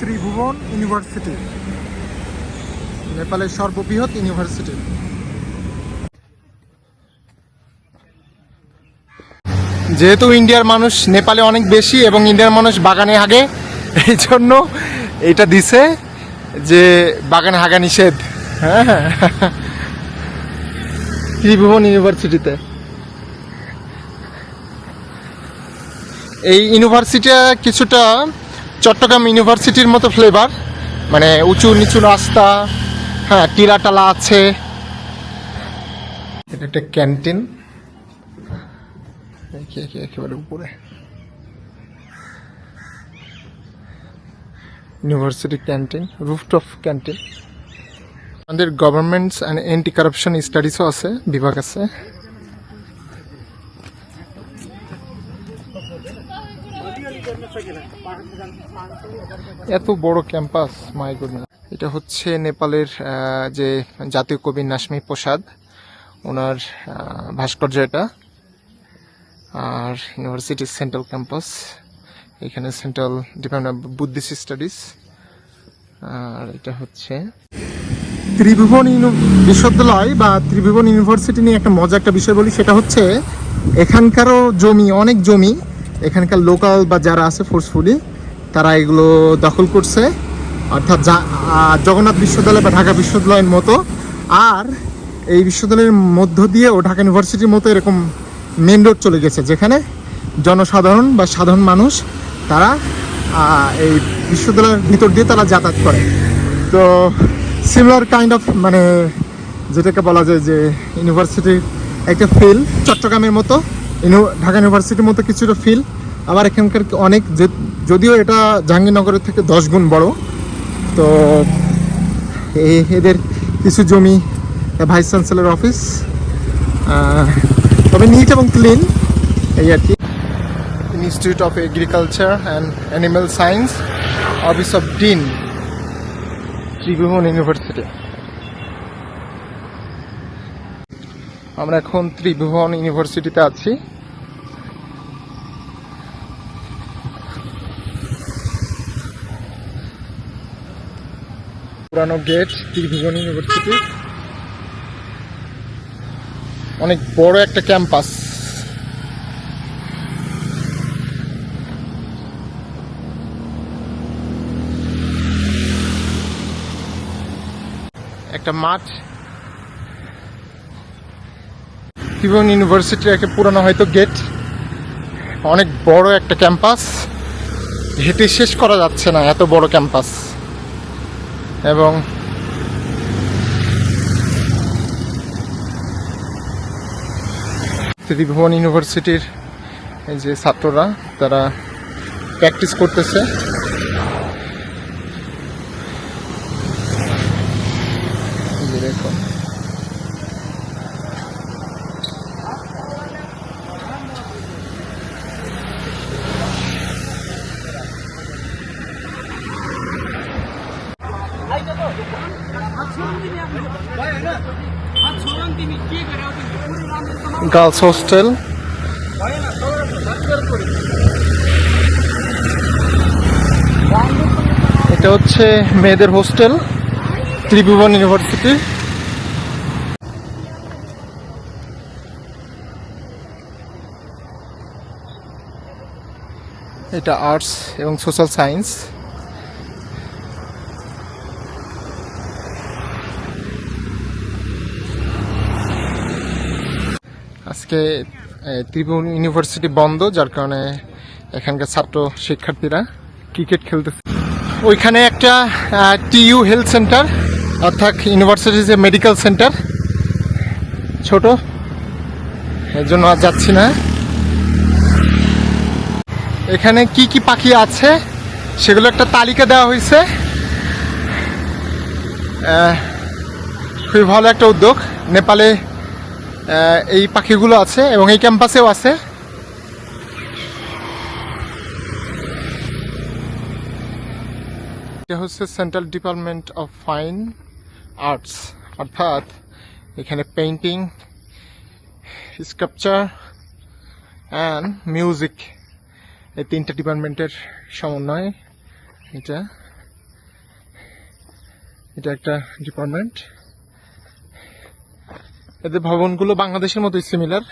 ত্রিভুবন university, নেপালের সর্ববৃহৎ university. যেহেতু ইন্ডিয়ার মানুষ নেপালে অনেক বেশি এবং ইন্ডিয়ার মানুষ বাগানে হাগে, এই জন্য এটা দিছে যে বাগানে হাগা নিষেধ। হ্যাঁ, ত্রিভুবন ইউনিভার্সিটিতে। এই ইউনিভার্সিটিটা কিছুটা চট্টগ্রাম ইউনিভার্সিটির মতো ফ্লেভার, মানে উঁচু নিচু রাস্তা, হ্যাঁ, টিলা টালা আছে। এটা একটা ক্যান্টিন, একেবারে উপরে ইউনিভার্সিটি ক্যান্টিন, রুফটপ ক্যান্টিন। আমাদের গভর্নমেন্টস অ্যান্ড অ্যান্টি কারাপশন স্টাডিজও আছে, বিভাগ আছে। এত বড় ক্যাম্পাস, মাই গুডনেস। এটা হচ্ছে নেপালের যে জাতীয় কবি নাজমি প্রসাদ, ওনার ভাস্কর্য এটা। আর ইউনিভার্সিটির সেন্ট্রাল ক্যাম্পাস, এখানে central department of Buddhist studies. আর এটা হচ্ছে ত্রিভুবন বিশ্ববিদ্যালয় বা ত্রিভুবন ইউনিভার্সিটি নিয়ে একটা মজা একটা বিষয় বলি, সেটা হচ্ছে এখানকারও জমি, অনেক জমি এখানকার লোকাল বা যারা আছে ফোর্সফুলি তারা এগুলো দখল করছে, অর্থাৎ জগন্নাথ বিশ্ববিদ্যালয় বা ঢাকা বিশ্ববিদ্যালয়ের মতো। আর এই বিশ্ববিদ্যালয়ের মধ্য দিয়ে ও ঢাকা ইউনিভার্সিটির মতো এরকম মেন রোড চলে গেছে, যেখানে জনসাধারণ বা সাধারণ মানুষ তারা এই বিশ্ববিদ্যালয়ের ভিতর দিয়ে তারা যাতায়াত করে। তো সিমিলার কাইন্ড অফ, মানে যেটাকে বলা যায় যে ইউনিভার্সিটির একটা ফিল, চট্টগ্রামের মতো ঢাকা ইউনিভার্সিটির মতো কিছুটা ফিল। আবার এখানকার অনেক, যদিও এটা জাহাঙ্গীরনগরের থেকে 10 গুণ বড়। তো এদের কিছু জমি ভাইস চ্যান্সেলর অফিস, তবে নিট এবং ক্লিন, এই আর কি। Institute of agriculture and animal science, office of dean, Tribhuvan university. আমরা এখন ত্রিভুবন ইউনিভার্সিটিতে আছি। পুরানো গেট ত্রিভুবন ইউনিভার্সিটি, অনেক বড় একটা ক্যাম্পাস। একটা মাঠ, ত্রিভুবন ইউনিভার্সিটির একটা পুরানো হয়তো গেট, অনেক বড় একটা ক্যাম্পাস, হেঁটে শেষ করা যাচ্ছে না, এত বড় ক্যাম্পাস। এবং ত্রিভুবন ইউনিভার্সিটির এই যে ছাত্ররা, তারা প্র্যাকটিস করতেছে। দেখো, গার্লস হোস্টেল, এটা হচ্ছে মেয়েদের হোস্টেল ত্রিভুবন ইউনিভার্সিটি। এটা আর্টস এবং সোশ্যাল সায়েন্স। আজকে ত্রিভুবন ইউনিভার্সিটি বন্ধ, যার কারণে এখানকার ছাত্র শিক্ষার্থীরা ক্রিকেট খেলতেছে। ওইখানে একটা টিইউ হেলথ সেন্টার, অর্থাৎ ইউনিভার্সিটির যে মেডিকেল সেন্টার, ছোট, এর জন্য আর যাচ্ছি না। এখানে কি কি পাখি আছে সেগুলো একটা তালিকা দেওয়া হয়েছে, খুবই ভালো একটা উদ্যোগ। নেপালে এই পাখিগুলো আছে এবং এই ক্যাম্পাসেও আছে। এটা হচ্ছে central department of fine arts, অর্থাৎ এখানে পেইন্টিং, স্কাল্পচার অ্যান্ড মিউজিক, এই 3টা ডিপার্টমেন্টের সমন্বয় এটা। এটা একটা ডিপার্টমেন্ট। এদের ভবনগুলো বাংলাদেশের মতোই সিমিলার।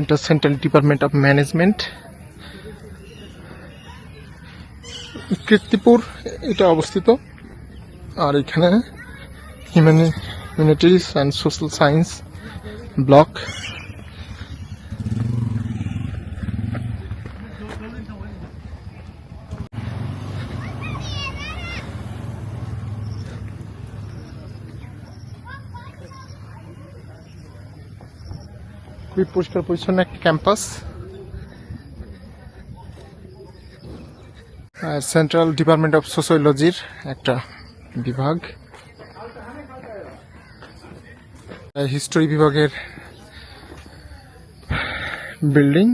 এটা central department of management, Kirtipur এটা অবস্থিত। আর এখানে humanities and social science block. খুবই পরিষ্কার পরিচ্ছন্ন একটা ক্যাম্পাস। সেন্ট্রাল ডিপার্টমেন্ট অফ সোশিওলজির একটা বিভাগ। হিস্টোরি বিভাগের বিল্ডিং।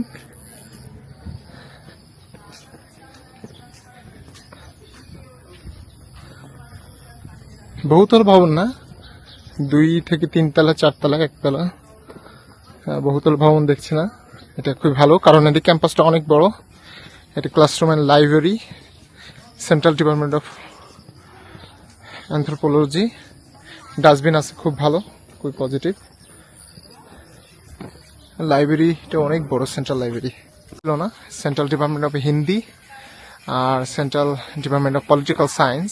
বহুতল ভবন না, 2 থেকে 3 তলা, 4 তলা, 1 তলা, বহুতল ভবন দেখছি না। এটা খুবই ভালো, কারণ এটি ক্যাম্পাসটা অনেক বড়। এটা classroom and library. Central department of anthropology. Dustbin আছে, খুব ভালো, খুবই পজিটিভ। লাইব্রেরিটা অনেক বড়, সেন্ট্রাল লাইব্রেরি ছিল না। সেন্ট্রাল ডিপার্টমেন্ট অফ হিন্দি আর central department of political science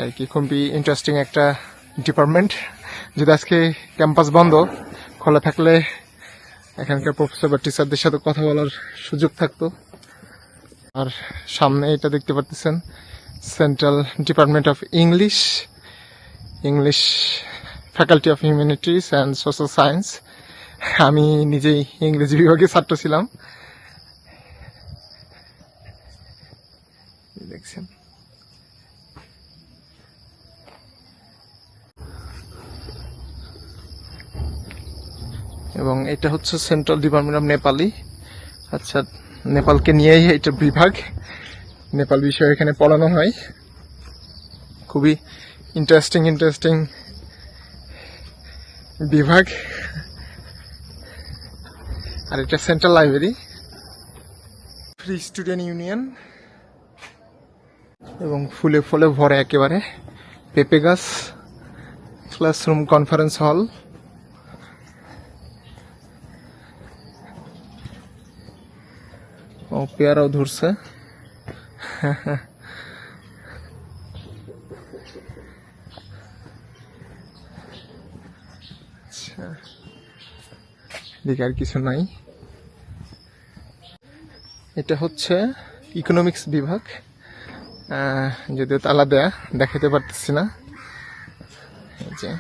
আর কি। খুবই ইন্টারেস্টিং একটা ডিপার্টমেন্ট। যদি আজকে ক্যাম্পাস বন্ধ, খোলা থাকলে এখানকার প্রফেসর বা টিচারদের সাথে কথা বলার সুযোগ থাকতো। আর সামনে এটা দেখতে পাচ্ছেন central department of English faculty of humanities and social science. আমি নিজেই ইংরেজি বিভাগে ছাত্র ছিলাম। দেখছেন, এবং এটা হচ্ছে সেন্ট্রাল ডিপার্টমেন্ট অফ নেপালি। আচ্ছা, নেপালকে নিয়েই এটা বিভাগ। নেপাল বিষয় এখানে পড়ানো হয়। খুবই ইন্টারেস্টিং বিভাগ। আর এটা central library. Free student union, এবং ফুলে ফলে ভরে একেবারে। পেঁপে গাছ, ক্লাসরুম, কনফারেন্স হল। ও পেয়ারাও ধরছে। আচ্ছা, এদিকে আর কিছু নাই। এটা হচ্ছে ইকোনমিক্স বিভাগ, যদিও তালা দেয়া, দেখাতে পারতেছি না। এই যে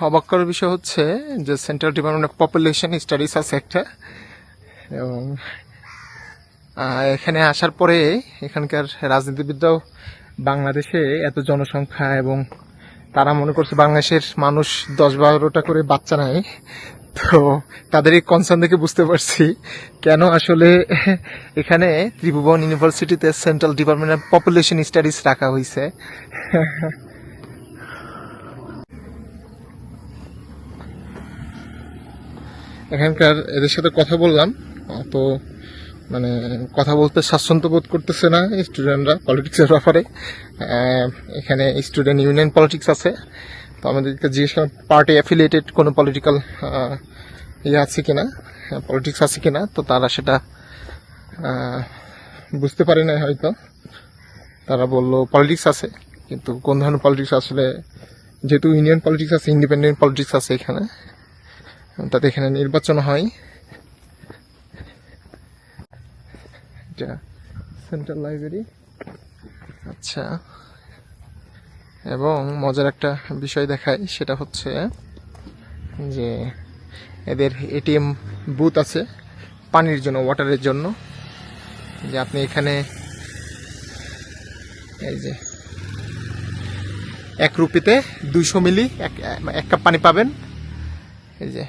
অবাক করার বিষয় হচ্ছে যে central department of population studies আছে একটা, এবং এখানে আসার পরে এখানকার রাজনীতিবিদরাও বাংলাদেশে এত জনসংখ্যা, এবং তারা মনে করছে বাংলাদেশের মানুষ 10-12টা করে বাচ্চা নেয়। তো তাদের এই কনসার্ন দেখে বুঝতে পারছি কেন আসলে এখানে ত্রিভুবন ইউনিভার্সিটিতে central department of population studies রাখা হয়েছে। এখানকার এদের সাথে কথা বললাম, তো মানে কথা বলতে স্বাচ্ছন্দ্য বোধ করতেছে না স্টুডেন্টরা পলিটিক্সের ব্যাপারে। এখানে স্টুডেন্ট ইউনিয়ন পলিটিক্স আছে, তো আমাদেরকে জিজ্ঞেস করেন পার্টি অ্যাফিলিয়েটেড কোনো পলিটিক্যাল আছে কিনা, পলিটিক্স আছে কিনা, তো তারা সেটা বুঝতে পারে না হয়তো। তারা বললো পলিটিক্স আছে, কিন্তু কোন ধরনের পলিটিক্স আসলে, যেহেতু ইউনিয়ন পলিটিক্স আছে, ইন্ডিপেন্ডেন্ট পলিটিক্স আছে এখানে, তাতে এখানে নির্বাচন হয়। এটা সেন্ট্রাল লাইব্রেরি। আচ্ছা, এবং মজার একটা বিষয় দেখায়, সেটা হচ্ছে যে এদের এটিএম বুথ আছে পানির জন্য, ওয়াটারের জন্য। যে আপনি এখানে এই যে 1 রুপিতে 200 মিলি এক কাপ পানি পাবেন। এই যে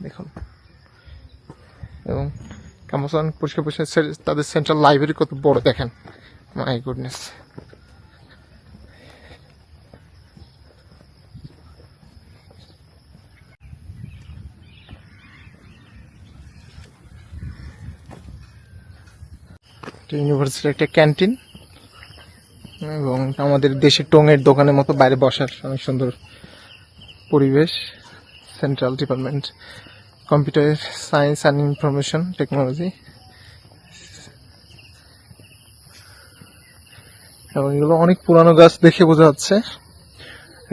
দেখুন, এবং ক্যাম্পাস পরিষ্কার পরিষ্কার। তাদের সেন্ট্রাল লাইব্রেরি কত বড় দেখেন, মাই গুডনেস। ইউনিভার্সিটির একটা ক্যান্টিন এবং আমাদের দেশে টঙের দোকানের মতো বাইরে বসার অনেক সুন্দর পরিবেশ। Central department computer science and information technology, এবং এগুলো অনেক পুরানো গাছ দেখে বোঝা যাচ্ছে।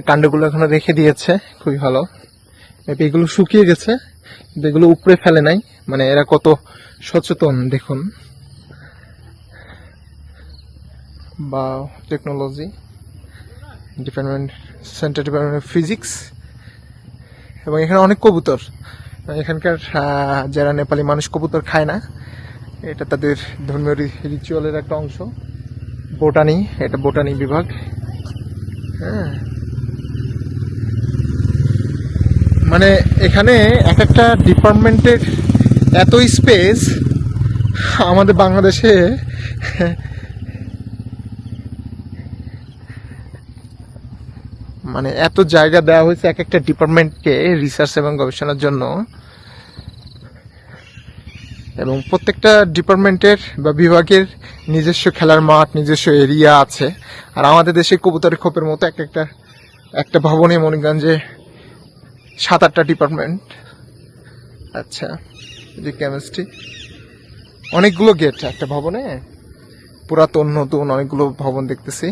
কাণ্ডগুলো এখনো রেখে দিয়েছে, খুবই ভালো। এগুলো শুকিয়ে গেছে কিন্তু এগুলো উপড়ে ফেলে নাই, মানে এরা কত সচেতন দেখুন। বা technology department, central department of physics. এবং এখানে অনেক কবুতর। এখানকার যারা নেপালি মানুষ কবুতর খায় না, এটা তাদের ধর্মীয় রিচুয়ালের একটা অংশ। বোটানি, এটা বোটানি বিভাগ। হ্যাঁ, মানে এখানে এক একটা ডিপার্টমেন্টের এত স্পেস আমাদের বাংলাদেশে মানে এত জায়গা দেওয়া হয়েছে এক একটা ডিপার্টমেন্টকে রিসার্চ এবং গবেষণার জন্য। এবং প্রত্যেকটা ডিপার্টমেন্টের বা বিভাগের নিজস্ব খেলার মাঠ, নিজস্ব এরিয়া আছে। আর আমাদের দেশে কবুতরের খোপের মতো একটা ভবনে মনে করেন যে 7-8টা ডিপার্টমেন্ট। আচ্ছা, যে কেমিস্ট্রি, অনেকগুলো গেট একটা ভবনে, পুরাতন নতুন অনেকগুলো ভবন দেখতেছি।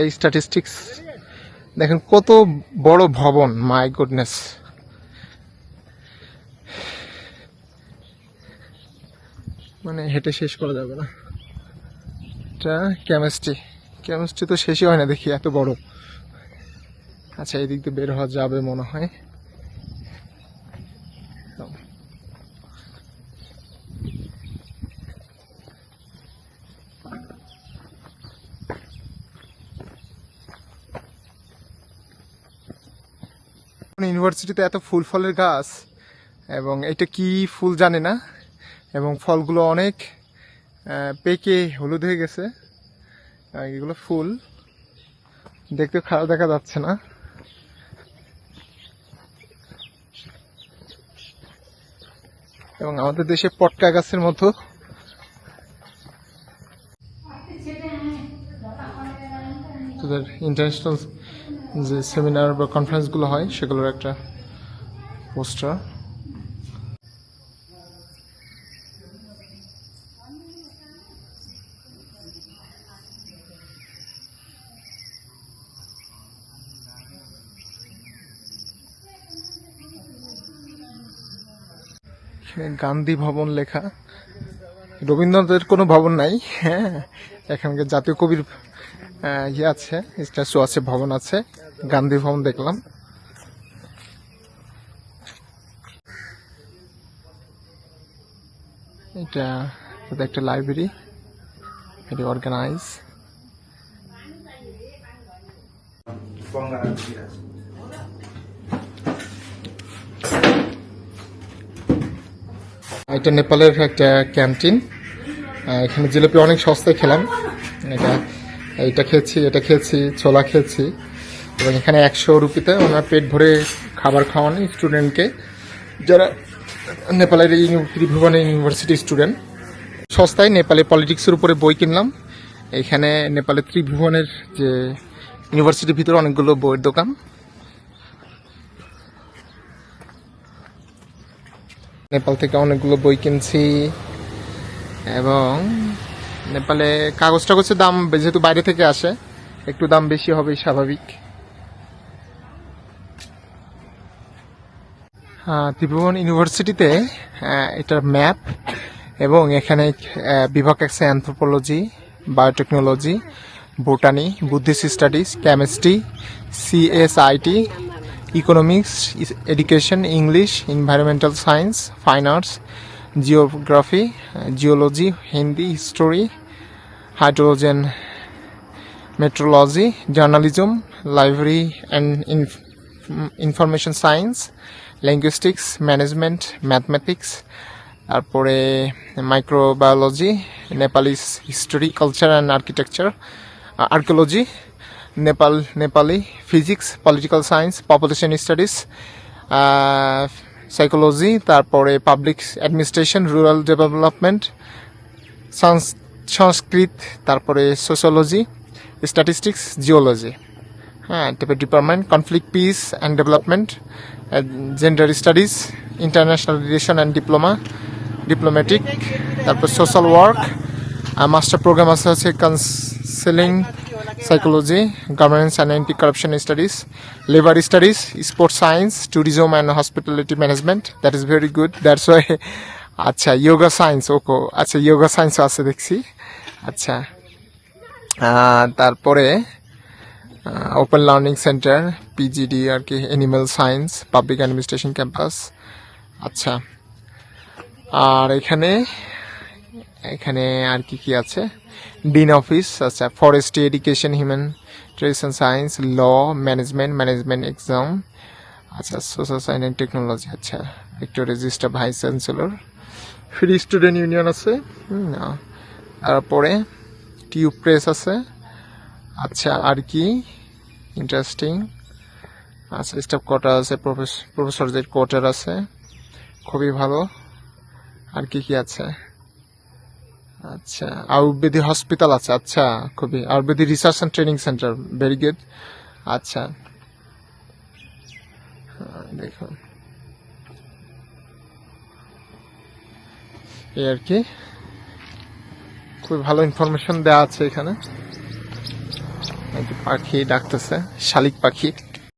এই স্ট্যাটিস্টিক্স দেখেন, কত বড় ভবন, মাই গুডনেস। মানে হেঁটে শেষ করা যাবে না। এটা কেমিস্ট্রি তো শেষই হয় না দেখি, এত বড়। আচ্ছা, এই দিক দিয়ে বের হওয়া যাবে মনে হয়। ইউনিভার্সিটিতে এত ফুল ফলের গাছ, এবং এটা কি ফুল জানি না, এবং ফলগুলো অনেক পেকে হলুদ হয়ে গেছে। এগুলো ফুল দেখতে খারাপ দেখা যাচ্ছে না। এবং আমাদের দেশে পটকা গাছের মতো ইন্টারন্যাশনাল যে সেমিনার বা কনফারেন্সগুলো হয় সেগুলোর একটা পোস্টার। গান্ধী ভবন লেখা। রবীন্দ্রনাথের কোনো ভবন নাই, হ্যাঁ, এখানকার জাতীয় কবির ইয়ে আছে, স্ট্যাচু আছে, ভবন আছে। গান্ধী ভবন দেখলাম। এটা একটা লাইব্রেরি, এটা অর্গানাইজ। এটা নেপালের একটা ক্যান্টিন। এখানে জিলাপি অনেক সস্তায় খেলাম। এটা খেয়েছি, ছোলা খেয়েছি। এবং এখানে 100 রুপিতে ওনার পেট ভরে খাবার খাওয়ান স্টুডেন্টকে, যারা নেপালের এই ত্রিভুবন ইউনিভার্সিটি স্টুডেন্ট। সস্তায় নেপালে পলিটিক্সের উপরে বই কিনলাম। এখানে নেপালের ত্রিভুবনের যে ইউনিভার্সিটির ভিতরে অনেকগুলো বইয়ের দোকান। নেপাল থেকে অনেকগুলো বই কিনছি। এবং নেপালে কাগজ টাগজের দাম যেহেতু বাইরে থেকে আসে, একটু দাম বেশি হবে স্বাভাবিক। ত্রিভুবন ইউনিভার্সিটিতে এটার ম্যাপ, এবং এখানে বিভাগ আছে anthropology, biotechnology, botany, Buddhist studies, chemistry, CSIT, economics, education, English, environmental science, fine arts, geography, geology, Hindi, history, hydrogen, metrology, journalism, library and information science, linguistics, management, mathematics, তারপরে microbiology, Nepalese history, culture and architecture, archaeology, Nepali physics, political science, population studies, psychology, তারপরে public administration, rural development, Sanskrit, তারপরে sociology, statistics, geology. হ্যাঁ, তারপরে department conflict, peace and development, gender studies, international relation and diplomatic, তারপর social work, master programme আছে হচ্ছে counselling psychology, governance and anti corruption studies, labour studies, sports science, tourism and hospitality management. That is very good, that's why. আচ্ছা, yoga science, ওকো, আচ্ছা যোগা সায়েন্সও আছে দেখছি। আচ্ছা, তারপরে open learning centre, PGD আর কি, animal science, public administration campus. আচ্ছা, আর এখানে আর কি আছে, ডিন অফিস, আচ্ছা, forestry, education, human tradition science, law, management exam, আচ্ছা, সোশ্যাল সায়েন্স অ্যান্ড টেকনোলজি। আচ্ছা, Victoria register, vice chancellor, free student union আছে, তারপরে টিউব প্রেস আছে। আচ্ছা, আর কি ইন্টারেস্টিং, আচ্ছা, স্টাফ কোয়ার্টার আছে, প্রফেসরদের কোয়ার্টার আছে, খুবই ভালো। আর কি আছে, আচ্ছা, আয়ুর্বেদী হসপিটাল আছে, আচ্ছা, খুবই, আয়ুর্বেদী research and training centre, very good. আচ্ছা, দেখুন এই আর কি, খুবই ভালো ইনফরমেশন দেওয়া আছে এখানে। পাখি ডাকতেছে, শালিক পাখি।